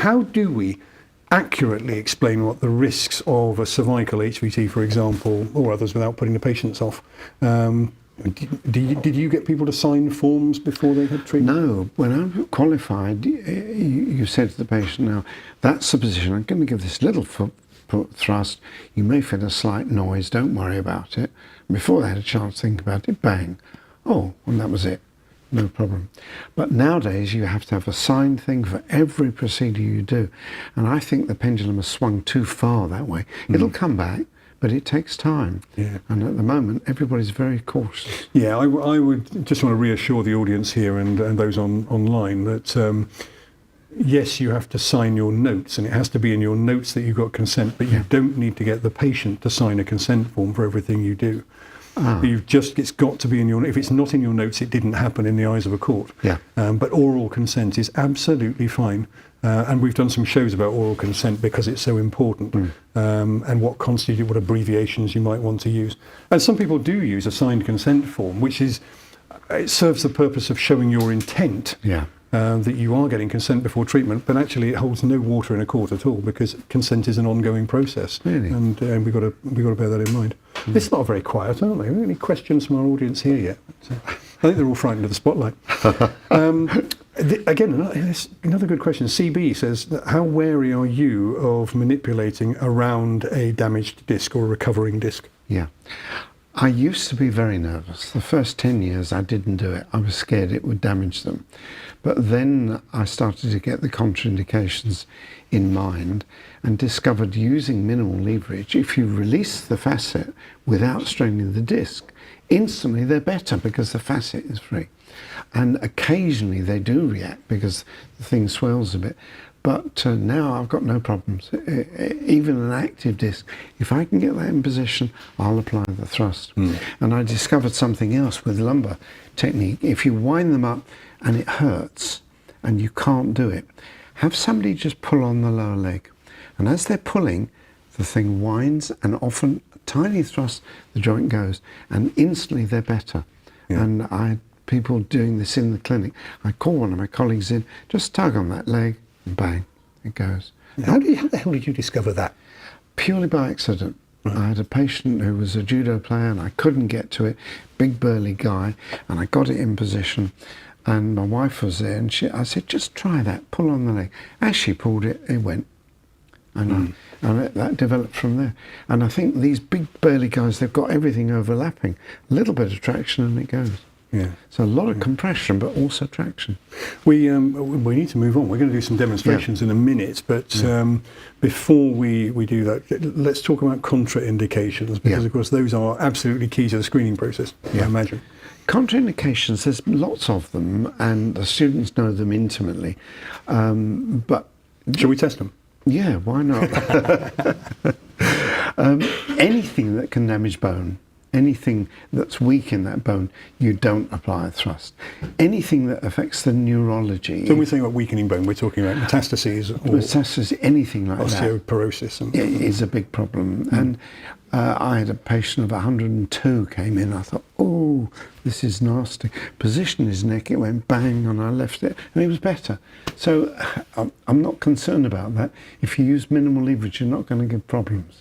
how do we accurately explain what the risks of a cervical HVT, for example, or others, without putting the patients off? Did you get people to sign forms before they had treatment? No. When I'm qualified, you said to the patient, now, that's the position. I'm going to give this little foot thrust. You may feel a slight noise. Don't worry about it. And before they had a chance to think about it, bang. Oh, and that was it. No problem. But nowadays you have to have a signed thing for every procedure you do. And I think the pendulum has swung too far that way. It'll come back, but it takes time. Yeah. And at the moment, everybody's very cautious. Yeah, I would just want to reassure the audience here and those online that yes, you have to sign your notes, and it has to be in your notes that you've got consent, but you don't need to get the patient to sign a consent form for everything you do. It's got to be in your. If it's not in your notes, it didn't happen in the eyes of a court. Yeah. But oral consent is absolutely fine, and we've done some shows about oral consent because it's so important, and what abbreviations you might want to use. And some people do use a signed consent form, which it serves the purpose of showing your intent. Yeah. That you are getting consent before treatment, but actually it holds no water in a court at all because consent is an ongoing process. Really? And we've got to bear that in mind. It's not very quiet, aren't they? Have we got any questions from our audience here yet? I think they're all frightened of the spotlight. Again, another good question. CB says, how wary are you of manipulating around a damaged disc or a recovering disc? Yeah. I used to be very nervous. The first 10 years I didn't do it. I was scared it would damage them. But then I started to get the contraindications in mind and discovered using minimal leverage, if you release the facet without straining the disc, instantly they're better because the facet is free. And occasionally they do react because the thing swells a bit. But now I've got no problems. Even an active disc, if I can get that in position, I'll apply the thrust. And I discovered something else with lumbar technique. If you wind them up and it hurts and you can't do it, have somebody just pull on the lower leg. And as they're pulling, the thing winds, and often a tiny thrust, the joint goes, and instantly they're better. Yeah. And I had people doing this in the clinic. I call one of my colleagues in, just tug on that leg, and bang, it goes. How the hell did you discover that? Purely by accident. Right. I had a patient who was a judo player and I couldn't get to it, big burly guy, and I got it in position. And my wife was there, and I said, just try that, pull on the leg. As she pulled it, it went. And that developed from there. And I think these big burly guys, they've got everything overlapping. A little bit of traction and it goes. Yeah. So a lot of compression, but also traction. We need to move on. We're going to do some demonstrations in a minute, but before we do that, let's talk about contraindications, because of course those are absolutely key to the screening process, I imagine. Contraindications, there's lots of them, and the students know them intimately. But shall we test them? Yeah, why not? Anything that can damage bone, anything that's weak in that bone, you don't apply a thrust. Anything that affects the neurology. So when we're saying about weakening bone, we're talking about metastases or metastasis, anything like osteoporosis. That is a big problem. And I had a patient of 102 came in. I thought, oh, this is nasty. Positioned his neck, it went bang, and I left it, and it was better. So I'm not concerned about that. If you use minimal leverage, you're not going to get problems.